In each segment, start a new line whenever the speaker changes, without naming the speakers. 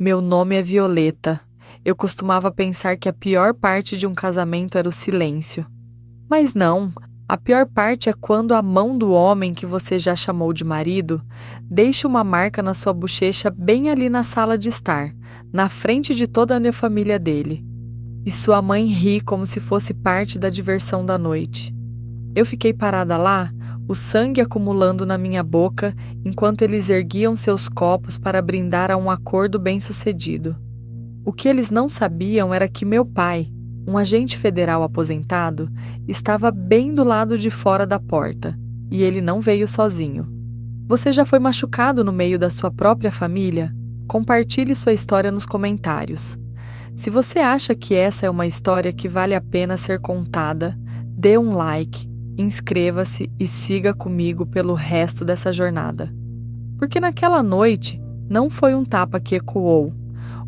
Meu nome é Violeta. Eu costumava pensar que a pior parte de um casamento era o silêncio. Mas não, a pior parte é quando a mão do homem que você já chamou de marido deixa uma marca na sua bochecha bem ali na sala de estar, na frente de toda a família dele. E sua mãe ri como se fosse parte da diversão da noite. Eu fiquei parada lá, o sangue acumulando na minha boca, enquanto eles erguiam seus copos para brindar a um acordo bem-sucedido. O que eles não sabiam era que meu pai, um agente federal aposentado, estava bem do lado de fora da porta, e ele não veio sozinho. Você já foi machucado no meio da sua própria família? Compartilhe sua história nos comentários. Se você acha que essa é uma história que vale a pena ser contada, dê um like, inscreva-se e siga comigo pelo resto dessa jornada. Porque naquela noite, não foi um tapa que ecoou.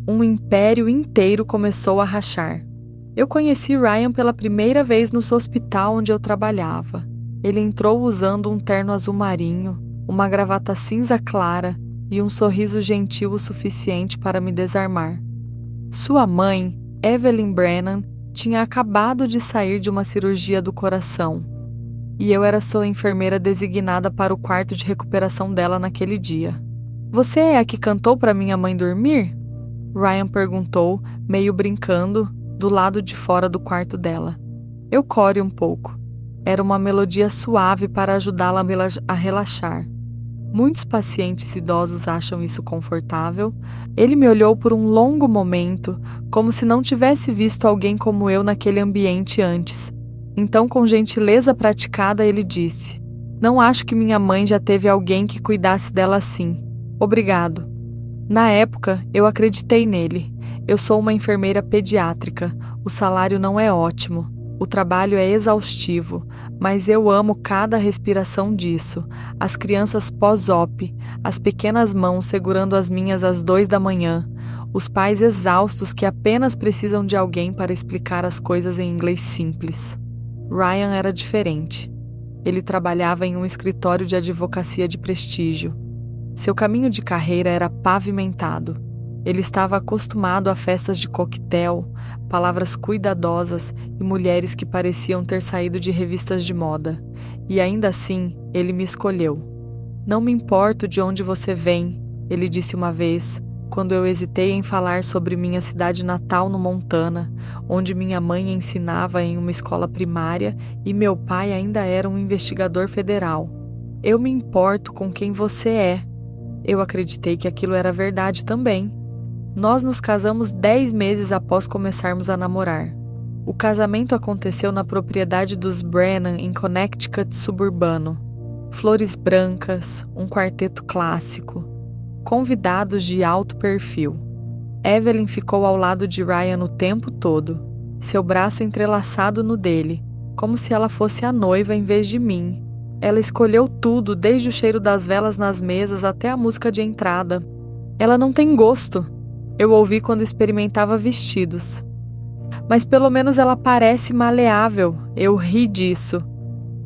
Um império inteiro começou a rachar. Eu conheci Ryan pela primeira vez no hospital onde eu trabalhava. Ele entrou usando um terno azul marinho, uma gravata cinza clara e um sorriso gentil o suficiente para me desarmar. Sua mãe, Evelyn Brennan, tinha acabado de sair de uma cirurgia do coração, e eu era sua enfermeira designada para o quarto de recuperação dela naquele dia. Você é a que cantou para minha mãe dormir? Ryan perguntou, meio brincando, do lado de fora do quarto dela. Eu corei um pouco. Era uma melodia suave para ajudá-la a relaxar. Muitos pacientes idosos acham isso confortável. Ele me olhou por um longo momento, como se não tivesse visto alguém como eu naquele ambiente antes. Então, com gentileza praticada, ele disse: "Não acho que minha mãe já teve alguém que cuidasse dela assim. Obrigado." Na época, eu acreditei nele. Eu sou uma enfermeira pediátrica. O salário não é ótimo. O trabalho é exaustivo, mas eu amo cada respiração disso. As crianças pós-op, as pequenas mãos segurando as minhas às 2 da manhã, os pais exaustos que apenas precisam de alguém para explicar as coisas em inglês simples. Ryan era diferente. Ele trabalhava em um escritório de advocacia de prestígio. Seu caminho de carreira era pavimentado. Ele estava acostumado a festas de coquetel, palavras cuidadosas e mulheres que pareciam ter saído de revistas de moda. E ainda assim, ele me escolheu. "Não me importo de onde você vem", ele disse uma vez, quando eu hesitei em falar sobre minha cidade natal no Montana, onde minha mãe ensinava em uma escola primária e meu pai ainda era um investigador federal. "Eu me importo com quem você é." Eu acreditei que aquilo era verdade também. Nós nos casamos 10 meses após começarmos a namorar. O casamento aconteceu na propriedade dos Brennan, em Connecticut suburbano. Flores brancas, um quarteto clássico. Convidados de alto perfil. Evelyn ficou ao lado de Ryan o tempo todo, seu braço entrelaçado no dele, como se ela fosse a noiva em vez de mim. Ela escolheu tudo, desde o cheiro das velas nas mesas até a música de entrada. "Ela não tem gosto", eu ouvi quando experimentava vestidos. "Mas pelo menos ela parece maleável", eu ri disso.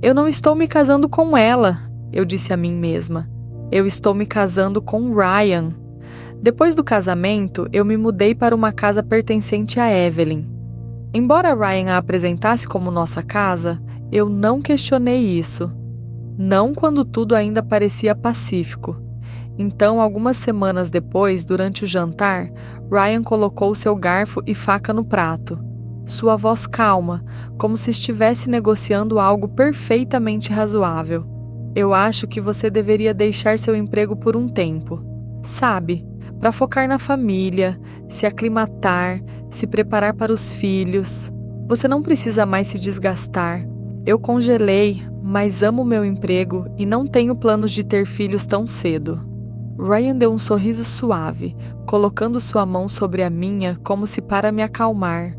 "Eu não estou me casando com ela", eu disse a mim mesma. "Eu estou me casando com Ryan." Depois do casamento, eu me mudei para uma casa pertencente a Evelyn. Embora Ryan a apresentasse como nossa casa, eu não questionei isso. Não quando tudo ainda parecia pacífico. Então, algumas semanas depois, durante o jantar, Ryan colocou seu garfo e faca no prato. Sua voz calma, como se estivesse negociando algo perfeitamente razoável. "Eu acho que você deveria deixar seu emprego por um tempo. Sabe, para focar na família, se aclimatar, se preparar para os filhos. Você não precisa mais se desgastar. Eu congelei, mas amo meu emprego e não tenho planos de ter filhos tão cedo." Ryan deu um sorriso suave, colocando sua mão sobre a minha como se para me acalmar.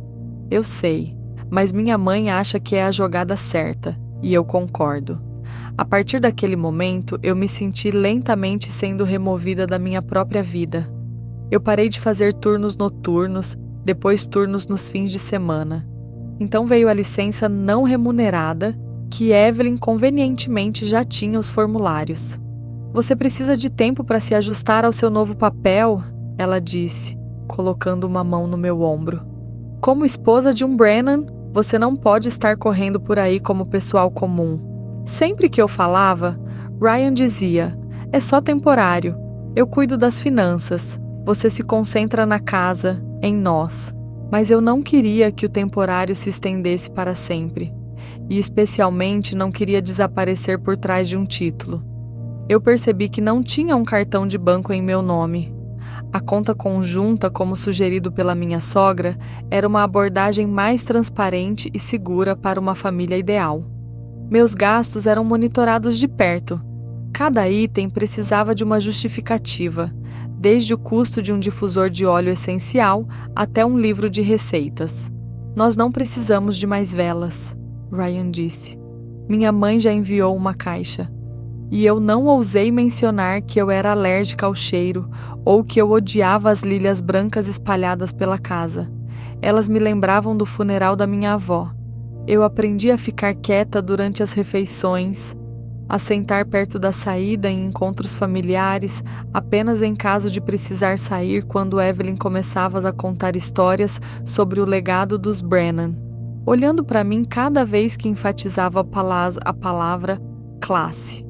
"Eu sei, mas minha mãe acha que é a jogada certa, e eu concordo." A partir daquele momento, eu me senti lentamente sendo removida da minha própria vida. Eu parei de fazer turnos noturnos, depois turnos nos fins de semana. Então veio a licença não remunerada, que Evelyn convenientemente já tinha os formulários. "Você precisa de tempo para se ajustar ao seu novo papel", ela disse. colocando uma mão no meu ombro. Como esposa de um Brennan, você não pode estar correndo por aí como pessoal comum. Sempre que eu falava, Ryan dizia: é só temporário, eu cuido das finanças, você se concentra na casa, em nós. Mas eu não queria que o temporário se estendesse para sempre. E especialmente não queria desaparecer por trás de um título. Eu percebi que não tinha um cartão de banco em meu nome. A conta conjunta, como sugerido pela minha sogra, era uma abordagem mais transparente e segura para uma família ideal. Meus gastos eram monitorados de perto. Cada item precisava de uma justificativa, desde o custo de um difusor de óleo essencial até um livro de receitas. Nós não precisamos de mais velas, Ryan disse. Minha mãe já enviou uma caixa. E eu não ousei mencionar que eu era alérgica ao cheiro ou que eu odiava as lílias brancas espalhadas pela casa. Elas me lembravam do funeral da minha avó. Eu aprendi a ficar quieta durante as refeições, a sentar perto da saída em encontros familiares, apenas em caso de precisar sair quando Evelyn começava a contar histórias sobre o legado dos Brennan, olhando para mim cada vez que enfatizava a palavra classe.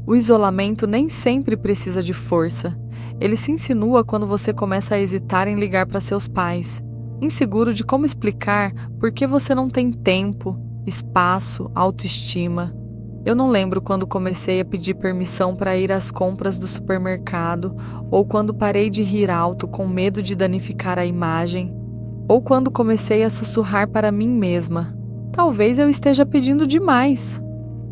O isolamento nem sempre precisa de força. Ele se insinua quando você começa a hesitar em ligar para seus pais, inseguro de como explicar por que você não tem tempo, espaço, autoestima. Eu não lembro quando comecei a pedir permissão para ir às compras do supermercado, ou quando parei de rir alto com medo de danificar a imagem, ou quando comecei a sussurrar para mim mesma. Talvez eu esteja pedindo demais.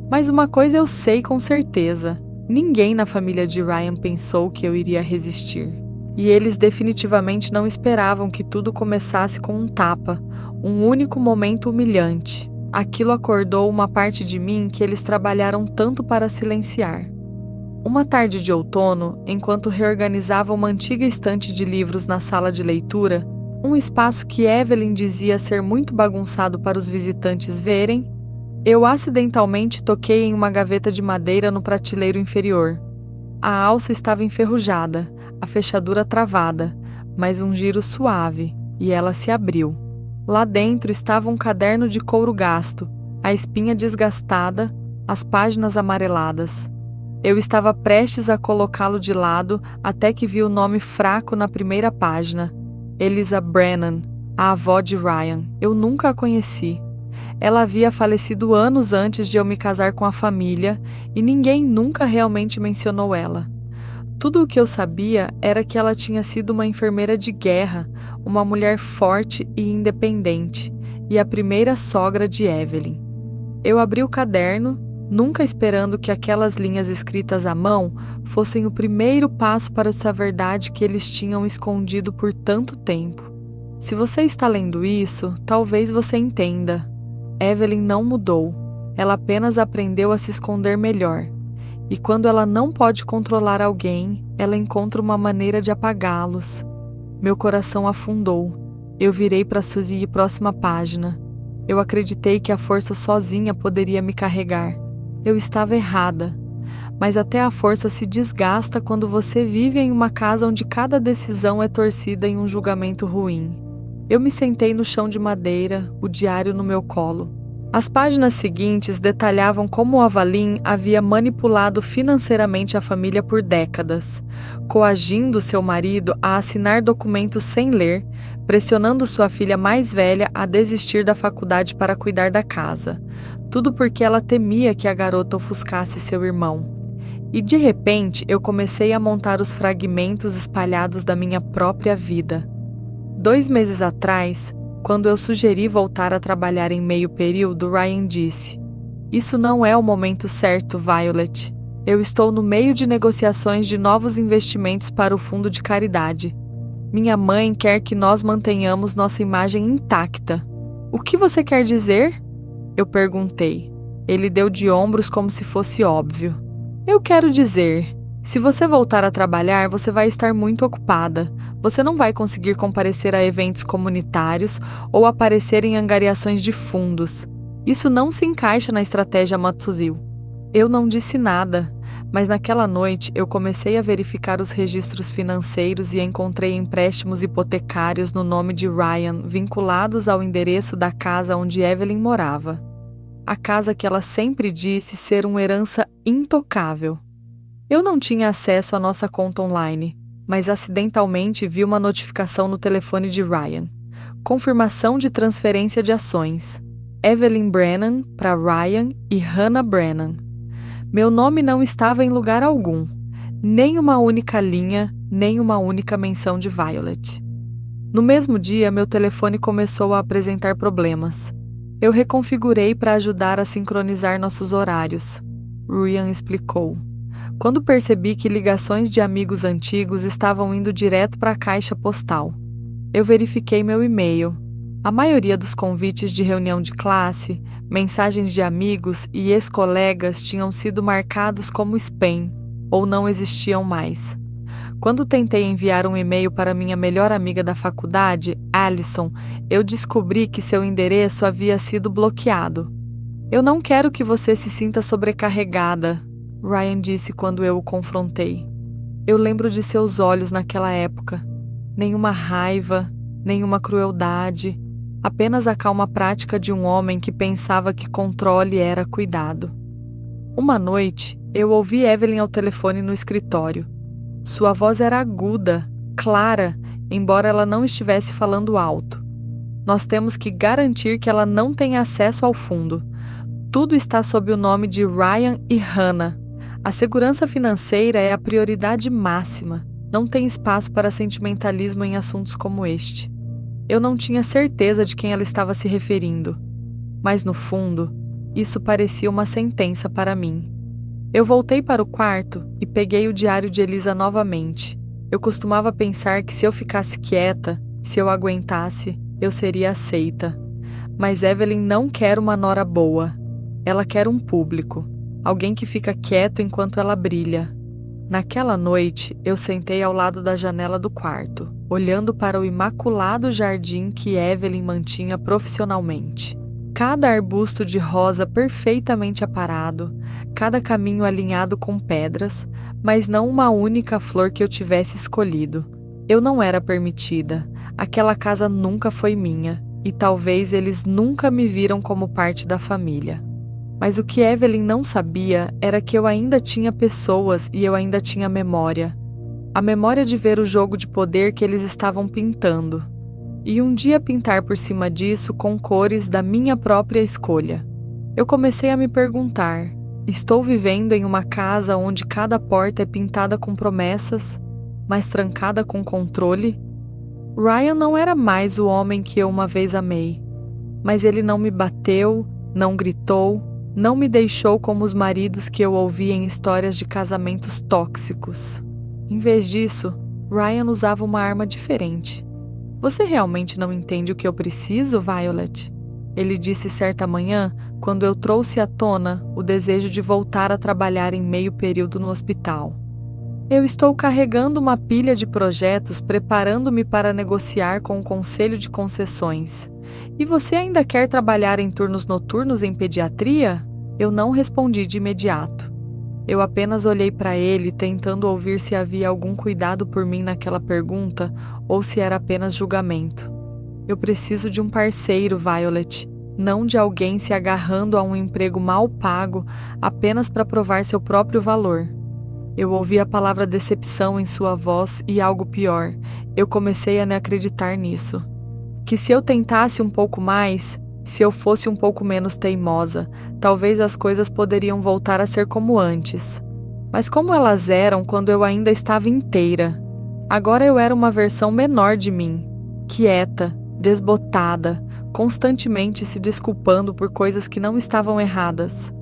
Mas uma coisa eu sei com certeza: ninguém na família de Ryan pensou que eu iria resistir. E eles definitivamente não esperavam que tudo começasse com um tapa, um único momento humilhante. Aquilo acordou uma parte de mim que eles trabalharam tanto para silenciar. Uma tarde de outono, enquanto reorganizava uma antiga estante de livros na sala de leitura, um espaço que Evelyn dizia ser muito bagunçado para os visitantes verem, eu acidentalmente toquei em uma gaveta de madeira no prateleiro inferior. A alça estava enferrujada, a fechadura travada, mas um giro suave, e ela se abriu. Lá dentro estava um caderno de couro gasto, a espinha desgastada, as páginas amareladas. Eu estava prestes a colocá-lo de lado até que vi o nome fraco na primeira página. Eliza Brennan, a avó de Ryan. Eu nunca a conheci. Ela havia falecido anos antes de eu me casar com a família e ninguém nunca realmente mencionou ela. Tudo o que eu sabia era que ela tinha sido uma enfermeira de guerra, uma mulher forte e independente, e a primeira sogra de Evelyn. Eu abri o caderno, nunca esperando que aquelas linhas escritas à mão fossem o primeiro passo para essa verdade que eles tinham escondido por tanto tempo. Se você está lendo isso, talvez você entenda. Evelyn não mudou, ela apenas aprendeu a se esconder melhor. E quando ela não pode controlar alguém, ela encontra uma maneira de apagá-los. Meu coração afundou. Eu virei para Suzy e próxima página. Eu acreditei que a força sozinha poderia me carregar. Eu estava errada. Mas até a força se desgasta quando você vive em uma casa onde cada decisão é torcida em um julgamento ruim. Eu me sentei no chão de madeira, o diário no meu colo. As páginas seguintes detalhavam como Avalin havia manipulado financeiramente a família por décadas, coagindo seu marido a assinar documentos sem ler, pressionando sua filha mais velha a desistir da faculdade para cuidar da casa. Tudo porque ela temia que a garota ofuscasse seu irmão. E de repente eu comecei a montar os fragmentos espalhados da minha própria vida. 2 meses atrás, quando eu sugeri voltar a trabalhar em meio período, Ryan disse: "Isso não é o momento certo, Violet. Eu estou no meio de negociações de novos investimentos para o fundo de caridade. Minha mãe quer que nós mantenhamos nossa imagem intacta." "O que você quer dizer?" eu perguntei. Ele deu de ombros como se fosse óbvio. "Eu quero dizer, se você voltar a trabalhar, você vai estar muito ocupada. Você não vai conseguir comparecer a eventos comunitários ou aparecer em angariações de fundos. Isso não se encaixa na estratégia Matsusil." Eu não disse nada, Mas naquela noite eu comecei a verificar os registros financeiros e encontrei empréstimos hipotecários no nome de Ryan vinculados ao endereço da casa onde Evelyn morava. A casa que ela sempre disse ser uma herança intocável. Eu não tinha acesso à nossa conta online, mas acidentalmente vi uma notificação no telefone de Ryan. Confirmação de transferência de ações. Evelyn Brennan para Ryan e Hannah Brennan. Meu nome não estava em lugar algum, nem uma única linha, nem uma única menção de Violet. No mesmo dia, meu telefone começou a apresentar problemas. Eu reconfigurei para ajudar a sincronizar nossos horários. Ryan explicou. Quando percebi que ligações de amigos antigos estavam indo direto para a caixa postal. Eu verifiquei meu e-mail. A maioria dos convites de reunião de classe, mensagens de amigos e ex-colegas tinham sido marcados como spam ou não existiam mais. Quando tentei enviar um e-mail para minha melhor amiga da faculdade, Alison, eu descobri que seu endereço havia sido bloqueado. Eu não quero que você se sinta sobrecarregada, Ryan disse quando eu o confrontei. Eu lembro de seus olhos naquela época. Nenhuma raiva, nenhuma crueldade, apenas a calma prática de um homem que pensava que controle era cuidado. Uma noite, eu ouvi Evelyn ao telefone no escritório. Sua voz era aguda, clara, embora ela não estivesse falando alto. Nós temos que garantir que ela não tenha acesso ao fundo. Tudo está sob o nome de Ryan e Hannah. A segurança financeira é a prioridade máxima. Não tem espaço para sentimentalismo em assuntos como este. Eu não tinha certeza de quem ela estava se referindo. Mas, no fundo, isso parecia uma sentença para mim. Eu voltei para o quarto e peguei o diário de Elisa novamente. Eu costumava pensar que se eu ficasse quieta, se eu aguentasse, eu seria aceita. Mas Evelyn não quer uma nora boa. Ela quer um público, alguém que fica quieto enquanto ela brilha. Naquela noite, eu sentei ao lado da janela do quarto, olhando para o imaculado jardim que Evelyn mantinha profissionalmente. Cada arbusto de rosa perfeitamente aparado, cada caminho alinhado com pedras, mas não uma única flor que eu tivesse escolhido. Eu não era permitida. Aquela casa nunca foi minha, e talvez eles nunca me viram como parte da família. Mas o que Evelyn não sabia era que eu ainda tinha pessoas e eu ainda tinha memória. A memória de ver o jogo de poder que eles estavam pintando. E um dia pintar por cima disso com cores da minha própria escolha. Eu comecei a me perguntar, estou vivendo em uma casa onde cada porta é pintada com promessas, mas trancada com controle? Ryan não era mais o homem que eu uma vez amei, mas ele não me bateu, não gritou, não me deixou como os maridos que eu ouvi em histórias de casamentos tóxicos. Em vez disso, Ryan usava uma arma diferente. Você realmente não entende o que eu preciso, Violet? Ele disse certa manhã, quando eu trouxe à tona o desejo de voltar a trabalhar em meio período no hospital. Eu estou carregando uma pilha de projetos preparando-me para negociar com o Conselho de Concessões. E você ainda quer trabalhar em turnos noturnos em pediatria? Eu não respondi de imediato. Eu apenas olhei para ele, tentando ouvir se havia algum cuidado por mim naquela pergunta ou se era apenas julgamento. Eu preciso de um parceiro, Violet, não de alguém se agarrando a um emprego mal pago apenas para provar seu próprio valor. Eu ouvi a palavra decepção em sua voz e algo pior, eu comecei a não acreditar nisso. Que se eu tentasse um pouco mais, se eu fosse um pouco menos teimosa, talvez as coisas poderiam voltar a ser como antes. Mas como elas eram quando eu ainda estava inteira? Agora eu era uma versão menor de mim, quieta, desbotada, constantemente se desculpando por coisas que não estavam erradas.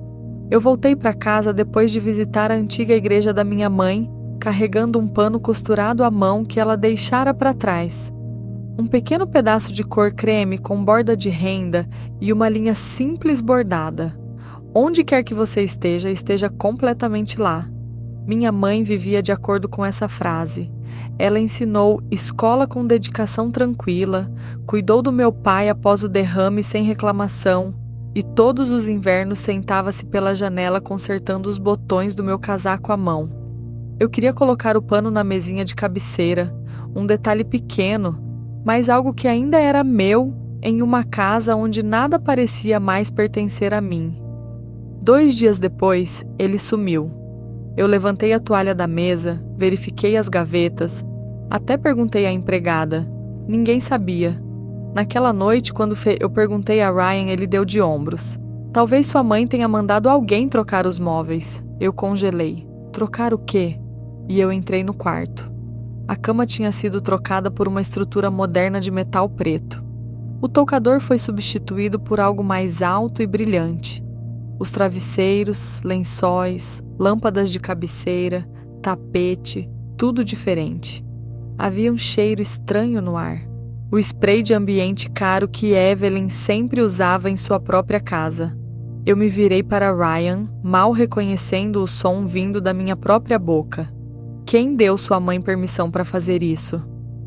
Eu voltei para casa depois de visitar a antiga igreja da minha mãe, carregando um pano costurado à mão que ela deixara para trás. Um pequeno pedaço de cor creme com borda de renda e uma linha simples bordada. Onde quer que você esteja, esteja completamente lá. Minha mãe vivia de acordo com essa frase. Ela ensinou escola com dedicação tranquila, cuidou do meu pai após o derrame sem reclamação, e todos os invernos sentava-se pela janela consertando os botões do meu casaco à mão. Eu queria colocar o pano na mesinha de cabeceira, um detalhe pequeno, mas algo que ainda era meu em uma casa onde nada parecia mais pertencer a mim. 2 dias depois, ele sumiu. Eu levantei a toalha da mesa, verifiquei as gavetas, até perguntei à empregada. Ninguém sabia. Naquela noite, quando eu perguntei a Ryan, ele deu de ombros. Talvez sua mãe tenha mandado alguém trocar os móveis. Eu congelei. Trocar o quê? E eu entrei no quarto. A cama tinha sido trocada por uma estrutura moderna de metal preto. O toucador foi substituído por algo mais alto e brilhante. Os travesseiros, lençóis, lâmpadas de cabeceira, tapete, tudo diferente. Havia um cheiro estranho no ar. O spray de ambiente caro que Evelyn sempre usava em sua própria casa. Eu me virei para Ryan, mal reconhecendo o som vindo da minha própria boca. Quem deu sua mãe permissão para fazer isso?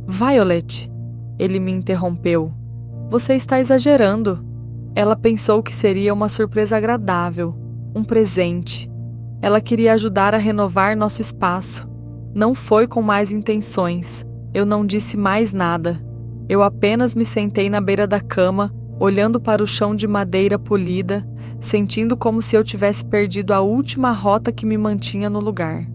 Violet! Ele me interrompeu. Você está exagerando. Ela pensou que seria uma surpresa agradável, um presente. Ela queria ajudar a renovar nosso espaço. Não foi com más intenções. Eu não disse mais nada. Eu apenas me sentei na beira da cama, olhando para o chão de madeira polida, sentindo como se eu tivesse perdido a última rota que me mantinha no lugar.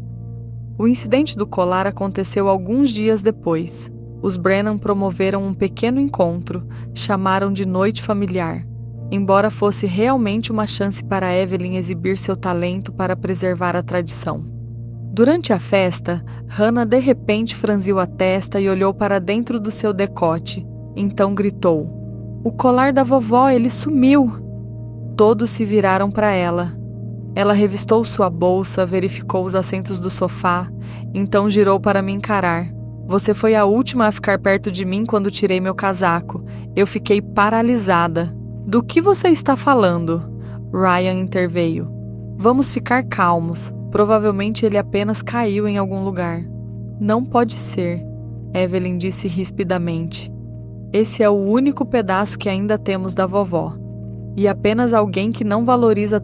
O incidente do colar aconteceu alguns dias depois. Os Brennan promoveram um pequeno encontro, chamaram de noite familiar, embora fosse realmente uma chance para Evelyn exibir seu talento para preservar a tradição. Durante a festa, Hannah de repente franziu a testa e olhou para dentro do seu decote, então gritou: "O colar da vovó, ele sumiu!" Todos se viraram para ela. Ela revistou sua bolsa, verificou os assentos do sofá, então girou para me encarar. Você foi a última a ficar perto de mim quando tirei meu casaco. Eu fiquei paralisada. Do que você está falando? Ryan interveio. Vamos ficar calmos. Provavelmente ele apenas caiu em algum lugar. Não pode ser, Evelyn disse rispidamente. Esse é o único pedaço que ainda temos da vovó. E apenas alguém que não valoriza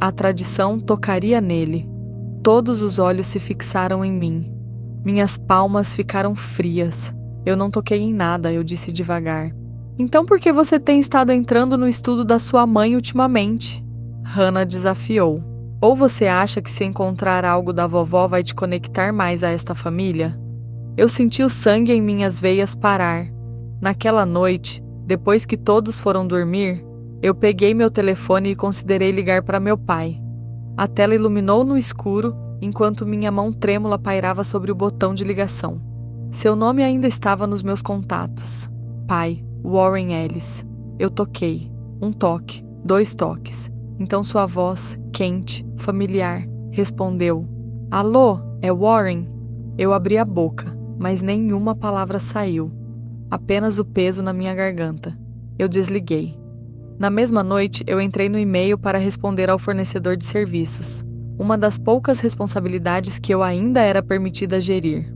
a tradição tocaria nele. Todos os olhos se fixaram em mim. Minhas palmas ficaram frias. Eu não toquei em nada, eu disse devagar. Então por que você tem estado entrando no estudo da sua mãe ultimamente? Hannah desafiou. Ou você acha que se encontrar algo da vovó vai te conectar mais a esta família? Eu senti o sangue em minhas veias parar. Naquela noite, depois que todos foram dormir, eu peguei meu telefone e considerei ligar para meu pai. A tela iluminou no escuro, enquanto minha mão trêmula pairava sobre o botão de ligação. Seu nome ainda estava nos meus contatos. Pai, Warren Ellis. Eu toquei. Um toque, 2 toques. Então sua voz, quente, familiar, respondeu. Alô, é Warren? Eu abri a boca, mas nenhuma palavra saiu. Apenas o peso na minha garganta. Eu desliguei. Na mesma noite, eu entrei no e-mail para responder ao fornecedor de serviços. Uma das poucas responsabilidades que eu ainda era permitida gerir.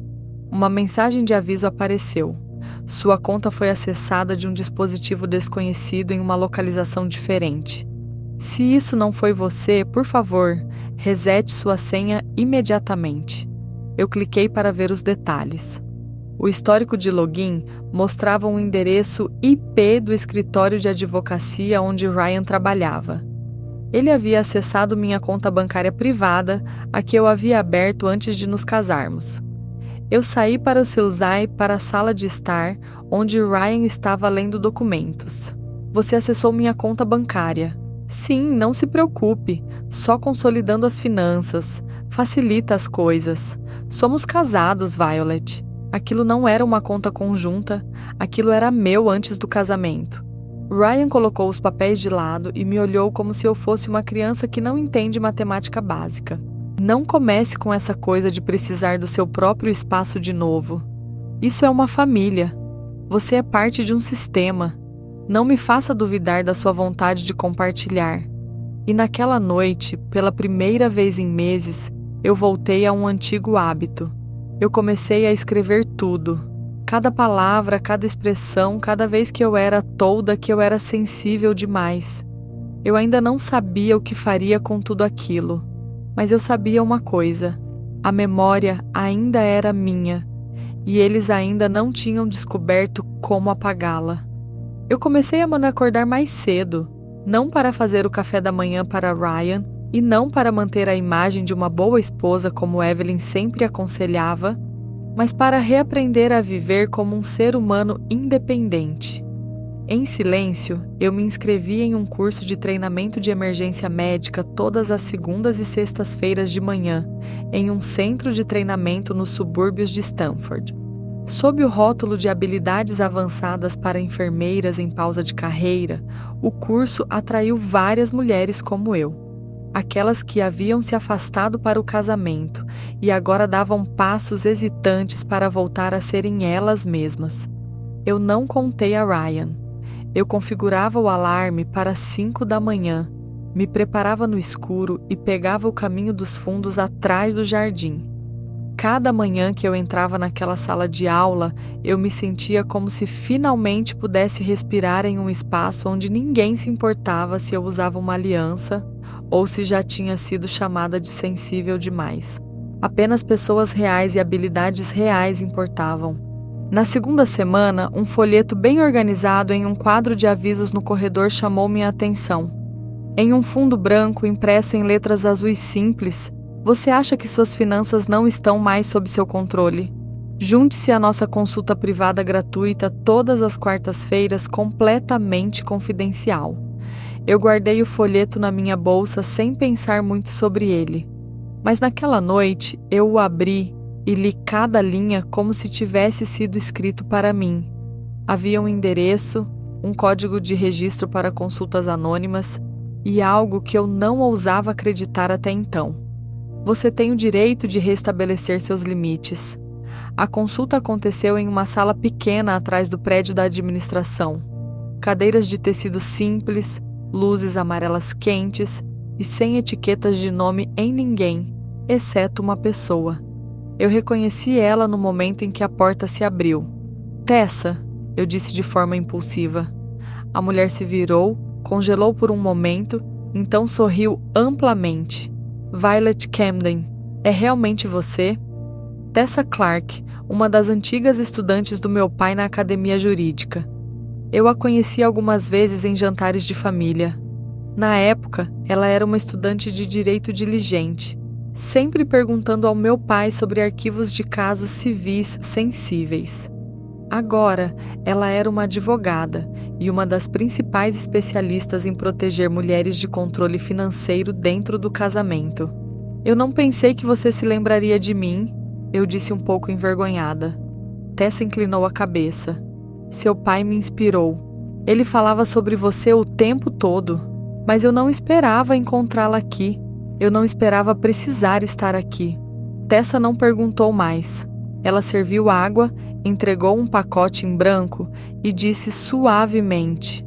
Uma mensagem de aviso apareceu. Sua conta foi acessada de um dispositivo desconhecido em uma localização diferente. Se isso não foi você, por favor, resete sua senha imediatamente. Eu cliquei para ver os detalhes. O histórico de login mostrava um endereço IP do escritório de advocacia onde Ryan trabalhava. Ele havia acessado minha conta bancária privada, a que eu havia aberto antes de nos casarmos. Eu saí para o Silsai para a sala de estar, onde Ryan estava lendo documentos. Você acessou minha conta bancária. Sim, não se preocupe, só consolidando as finanças. Facilita as coisas. Somos casados, Violet. Aquilo não era uma conta conjunta, aquilo era meu antes do casamento. Ryan colocou os papéis de lado e me olhou como se eu fosse uma criança que não entende matemática básica. Não comece com essa coisa de precisar do seu próprio espaço de novo. Isso é uma família. Você é parte de um sistema. Não me faça duvidar da sua vontade de compartilhar. E naquela noite, pela primeira vez em meses, eu voltei a um antigo hábito. Eu comecei a escrever tudo. Cada palavra, cada expressão, cada vez que eu era tolda que eu era sensível demais. Eu ainda não sabia o que faria com tudo aquilo, mas eu sabia uma coisa: a memória ainda era minha, e eles ainda não tinham descoberto como apagá-la. Eu comecei a me acordar mais cedo, não para fazer o café da manhã para Ryan e não para manter a imagem de uma boa esposa como Evelyn sempre aconselhava, mas para reaprender a viver como um ser humano independente. Em silêncio, eu me inscrevi em um curso de treinamento de emergência médica todas as segundas e sextas-feiras de manhã, em um centro de treinamento nos subúrbios de Stanford. Sob o rótulo de habilidades avançadas para enfermeiras em pausa de carreira, o curso atraiu várias mulheres como eu. Aquelas que haviam se afastado para o casamento e agora davam passos hesitantes para voltar a serem elas mesmas. Eu não contei a Ryan. Eu configurava o alarme para 5 da manhã, me preparava no escuro e pegava o caminho dos fundos atrás do jardim. Cada manhã que eu entrava naquela sala de aula, eu me sentia como se finalmente pudesse respirar em um espaço onde ninguém se importava se eu usava uma aliança ou se já tinha sido chamada de sensível demais. Apenas pessoas reais e habilidades reais importavam. Na segunda semana, um folheto bem organizado em um quadro de avisos no corredor chamou minha atenção. Em um fundo branco impresso em letras azuis simples, você acha que suas finanças não estão mais sob seu controle? Junte-se à nossa consulta privada gratuita todas as quartas-feiras, completamente confidencial. Eu guardei o folheto na minha bolsa sem pensar muito sobre ele. Mas naquela noite, eu o abri e li cada linha como se tivesse sido escrito para mim. Havia um endereço, um código de registro para consultas anônimas e algo que eu não ousava acreditar até então. Você tem o direito de restabelecer seus limites. A consulta aconteceu em uma sala pequena atrás do prédio da administração. Cadeiras de tecido simples, luzes amarelas quentes e sem etiquetas de nome em ninguém, exceto uma pessoa. Eu reconheci ela no momento em que a porta se abriu. Tessa, eu disse de forma impulsiva. A mulher se virou, congelou por um momento, então sorriu amplamente. Violet Camden, é realmente você? Tessa Clark, uma das antigas estudantes do meu pai na academia jurídica. Eu a conheci algumas vezes em jantares de família. Na época, ela era uma estudante de direito diligente, sempre perguntando ao meu pai sobre arquivos de casos civis sensíveis. Agora, ela era uma advogada e uma das principais especialistas em proteger mulheres de controle financeiro dentro do casamento. Eu não pensei que você se lembraria de mim, eu disse um pouco envergonhada. Tessa inclinou a cabeça. Seu pai me inspirou. Ele falava sobre você o tempo todo, mas eu não esperava encontrá-la aqui. Eu não esperava precisar estar aqui. Tessa não perguntou mais. Ela serviu água, entregou um pacote em branco e disse suavemente: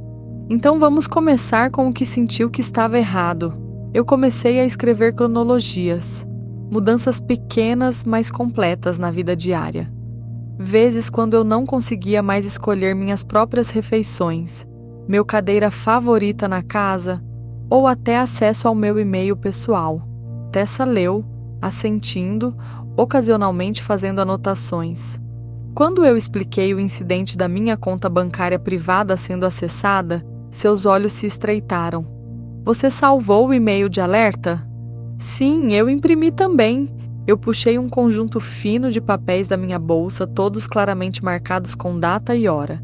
"Então vamos começar com o que sentiu que estava errado." Eu comecei a escrever cronologias, mudanças pequenas, mas completas na vida diária. Vezes quando eu não conseguia mais escolher minhas próprias refeições, meu cadeira favorita na casa ou até acesso ao meu e-mail pessoal. Tessa leu, assentindo, ocasionalmente fazendo anotações. Quando eu expliquei o incidente da minha conta bancária privada sendo acessada, seus olhos se estreitaram. Você salvou o e-mail de alerta? Sim, eu imprimi também. Eu puxei um conjunto fino de papéis da minha bolsa, todos claramente marcados com data e hora.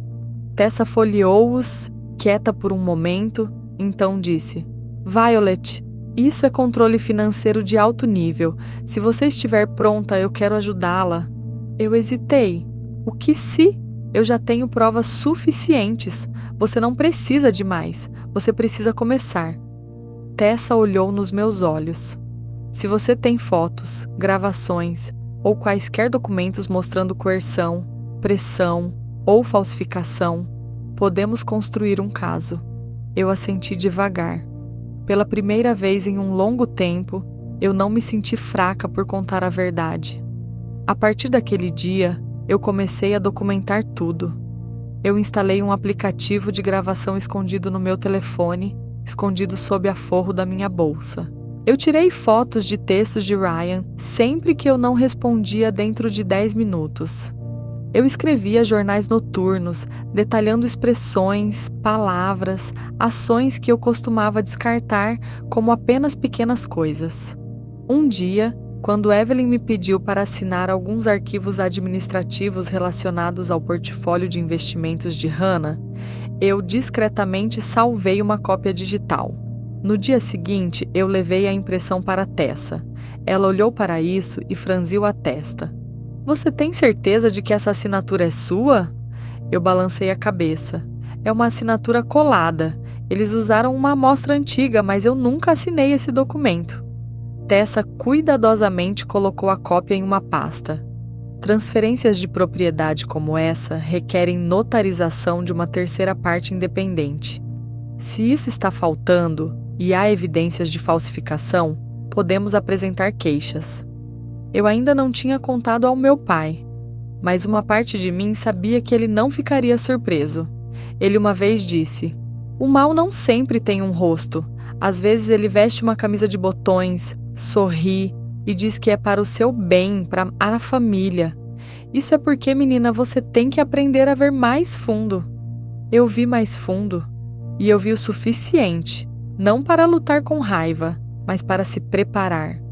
Tessa folheou-os, quieta por um momento, então disse: "Violet, isso é controle financeiro de alto nível. Se você estiver pronta, eu quero ajudá-la." Eu hesitei. O que se? Eu já tenho provas suficientes. Você não precisa de mais. Você precisa começar. Tessa olhou nos meus olhos. Se você tem fotos, gravações ou quaisquer documentos mostrando coerção, pressão ou falsificação, podemos construir um caso. Eu assenti devagar. Pela primeira vez em um longo tempo, eu não me senti fraca por contar a verdade. A partir daquele dia, eu comecei a documentar tudo. Eu instalei um aplicativo de gravação escondido no meu telefone escondido sob a forro da minha bolsa. Eu tirei fotos de textos de Ryan sempre que eu não respondia dentro de 10 minutos. Eu escrevia jornais noturnos, detalhando expressões, palavras, ações que eu costumava descartar como apenas pequenas coisas. Um dia, quando Evelyn me pediu para assinar alguns arquivos administrativos relacionados ao portfólio de investimentos de Hannah, eu discretamente salvei uma cópia digital. No dia seguinte, eu levei a impressão para Tessa. Ela olhou para isso e franziu a testa. Você tem certeza de que essa assinatura é sua? Eu balancei a cabeça. É uma assinatura colada. Eles usaram uma amostra antiga, mas eu nunca assinei esse documento. Tessa cuidadosamente colocou a cópia em uma pasta. Transferências de propriedade como essa requerem notarização de uma terceira parte independente. Se isso está faltando e há evidências de falsificação, podemos apresentar queixas. Eu ainda não tinha contado ao meu pai, mas uma parte de mim sabia que ele não ficaria surpreso. Ele uma vez disse: "O mal não sempre tem um rosto. Às vezes ele veste uma camisa de botões, sorri e diz que é para o seu bem, para a família. Isso é porque, menina, você tem que aprender a ver mais fundo." Eu vi mais fundo e eu vi o suficiente, não para lutar com raiva, mas para se preparar.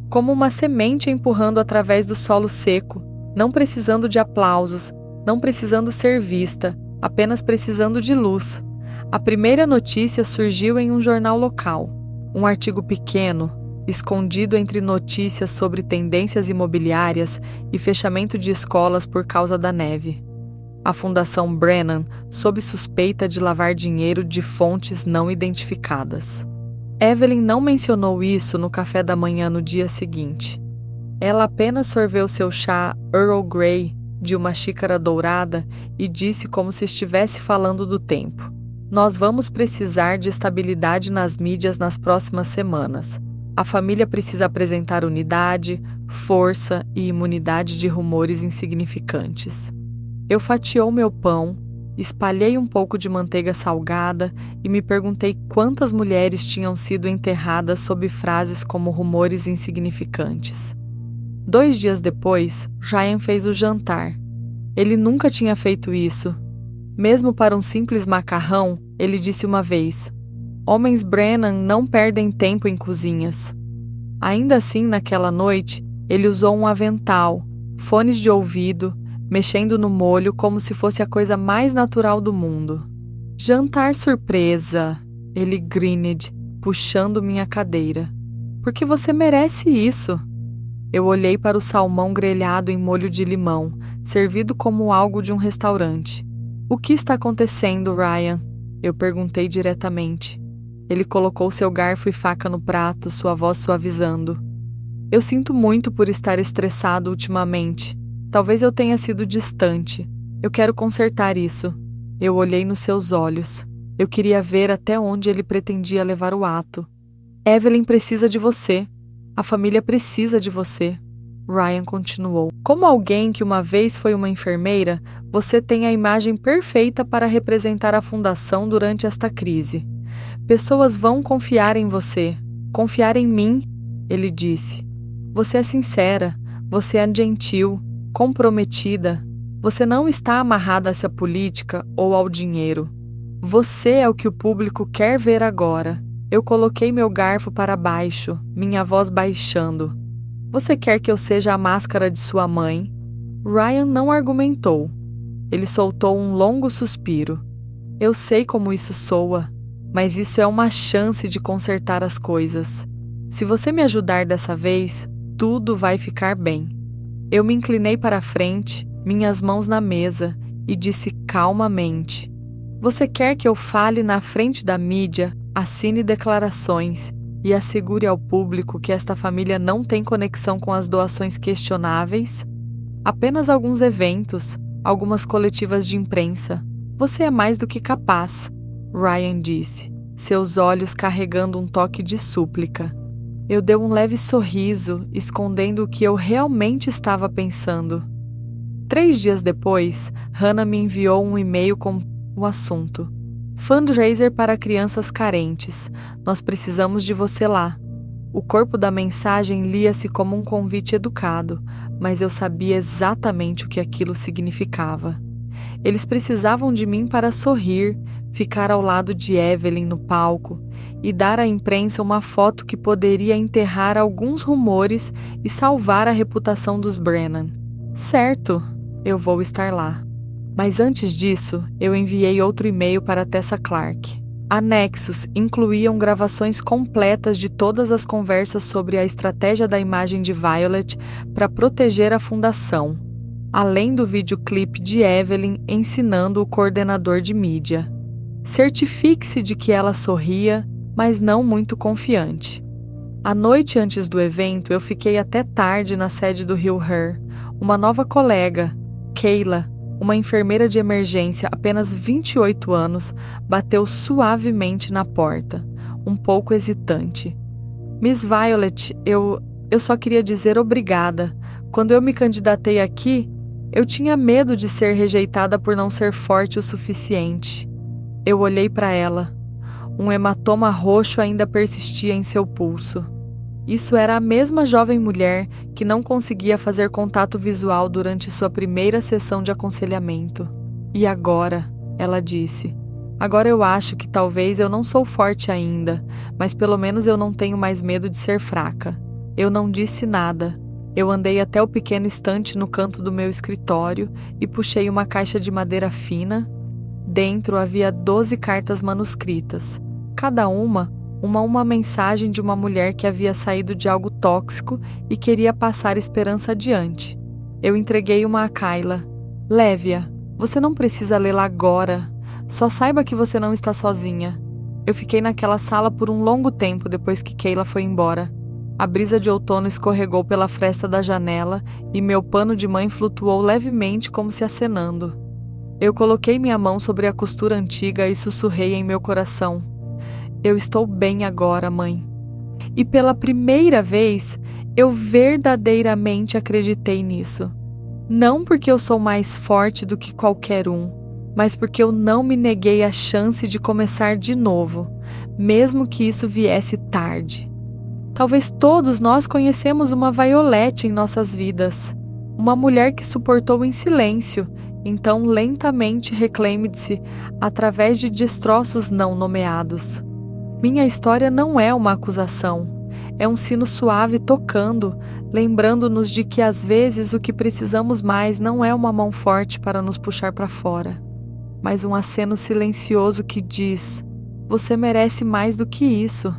Como uma semente empurrando através do solo seco, não precisando de aplausos, não precisando ser vista, apenas precisando de luz. A primeira notícia surgiu em um jornal local. Um artigo pequeno, escondido entre notícias sobre tendências imobiliárias e fechamento de escolas por causa da neve. A Fundação Brennan sob suspeita de lavar dinheiro de fontes não identificadas. Evelyn não mencionou isso no café da manhã no dia seguinte. Ela apenas sorveu seu chá Earl Grey de uma xícara dourada e disse como se estivesse falando do tempo: "Nós vamos precisar de estabilidade nas mídias nas próximas semanas. A família precisa apresentar unidade, força e imunidade de rumores insignificantes." Eu fatiou meu pão, espalhei um pouco de manteiga salgada e me perguntei quantas mulheres tinham sido enterradas sob frases como rumores insignificantes. 2 dias depois, Ryan fez o jantar. Ele nunca tinha feito isso. Mesmo para um simples macarrão, ele disse uma vez: "Homens Brennan não perdem tempo em cozinhas." Ainda assim, naquela noite, ele usou um avental, fones de ouvido, mexendo no molho como se fosse a coisa mais natural do mundo. "Jantar surpresa", ele grined, puxando minha cadeira. "Porque você merece isso." Eu olhei para o salmão grelhado em molho de limão, servido como algo de um restaurante. "O que está acontecendo, Ryan?" Eu perguntei diretamente. Ele colocou seu garfo e faca no prato, sua voz suavizando. "Eu sinto muito por estar estressado ultimamente. Talvez eu tenha sido distante. Eu quero consertar isso." Eu olhei nos seus olhos. Eu queria ver até onde ele pretendia levar o ato. "Evelyn precisa de você. A família precisa de você." Ryan continuou. "Como alguém que uma vez foi uma enfermeira, você tem a imagem perfeita para representar a fundação durante esta crise. Pessoas vão confiar em você. Confiar em mim," ele disse. "Você é sincera. Você é gentil. Comprometida. Você não está amarrada a essa política ou ao dinheiro. Você é o que o público quer ver agora." Eu coloquei meu garfo para baixo, minha voz baixando. "Você quer que eu seja a máscara de sua mãe?" Ryan não argumentou. Ele soltou um longo suspiro. "Eu sei como isso soa, mas isso é uma chance de consertar as coisas. Se você me ajudar dessa vez, tudo vai ficar bem." Eu me inclinei para a frente, minhas mãos na mesa, e disse calmamente: "Você quer que eu fale na frente da mídia, assine declarações e assegure ao público que esta família não tem conexão com as doações questionáveis? Apenas alguns eventos, algumas coletivas de imprensa. Você é mais do que capaz," Ryan disse, seus olhos carregando um toque de súplica. Eu dei um leve sorriso, escondendo o que eu realmente estava pensando. 3 dias depois, Hannah me enviou um e-mail com o assunto: Fundraiser para crianças carentes. Nós precisamos de você lá. O corpo da mensagem lia-se como um convite educado, mas eu sabia exatamente o que aquilo significava. Eles precisavam de mim para sorrir, ficar ao lado de Evelyn no palco e dar à imprensa uma foto que poderia enterrar alguns rumores e salvar a reputação dos Brennan. Certo, eu vou estar lá. Mas antes disso, eu enviei outro e-mail para Tessa Clark. Anexos incluíam gravações completas de todas as conversas sobre a estratégia da imagem de Violet para proteger a fundação, além do videoclipe de Evelyn ensinando o coordenador de mídia. Certifique-se de que ela sorria, mas não muito confiante. A noite antes do evento, eu fiquei até tarde na sede do Hill Her. Uma nova colega, Kayla, uma enfermeira de emergência, apenas 28 anos, bateu suavemente na porta, um pouco hesitante. Miss Violet, eu só queria dizer obrigada. Quando eu me candidatei aqui, eu tinha medo de ser rejeitada por não ser forte o suficiente. Eu olhei para ela. Um hematoma roxo ainda persistia em seu pulso. Isso era a mesma jovem mulher que não conseguia fazer contato visual durante sua primeira sessão de aconselhamento. E agora, ela disse, agora eu acho que talvez eu não sou forte ainda, mas pelo menos eu não tenho mais medo de ser fraca. Eu não disse nada. Eu andei até o pequeno estante no canto do meu escritório e puxei uma caixa de madeira fina. Dentro havia 12 cartas manuscritas, cada uma mensagem de uma mulher que havia saído de algo tóxico e queria passar esperança adiante. Eu entreguei uma a Kayla. Leve-a. Você não precisa lê-la agora. Só saiba que você não está sozinha. Eu fiquei naquela sala por um longo tempo depois que Kayla foi embora. A brisa de outono escorregou pela fresta da janela e meu pano de mãe flutuou levemente como se acenando. Eu coloquei minha mão sobre a costura antiga e sussurrei em meu coração. Eu estou bem agora, mãe. E pela primeira vez, eu verdadeiramente acreditei nisso. Não porque eu sou mais forte do que qualquer um, mas porque eu não me neguei a chance de começar de novo, mesmo que isso viesse tarde. Talvez todos nós conhecemos uma Violette em nossas vidas, uma mulher que suportou em silêncio, então lentamente reclame-se através de destroços não nomeados. Minha história não é uma acusação, é um sino suave tocando, lembrando-nos de que às vezes o que precisamos mais não é uma mão forte para nos puxar para fora, mas um aceno silencioso que diz: você merece mais do que isso.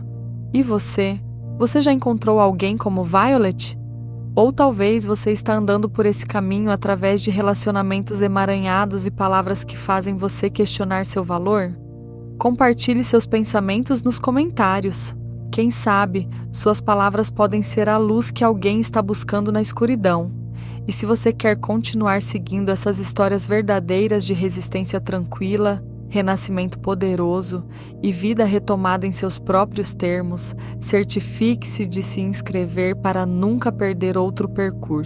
E você? Você já encontrou alguém como Violet? Ou talvez você está andando por esse caminho através de relacionamentos emaranhados e palavras que fazem você questionar seu valor? Compartilhe seus pensamentos nos comentários. Quem sabe, suas palavras podem ser a luz que alguém está buscando na escuridão. E se você quer continuar seguindo essas histórias verdadeiras de resistência tranquila, renascimento poderoso e vida retomada em seus próprios termos, certifique-se de se inscrever para nunca perder outro percurso.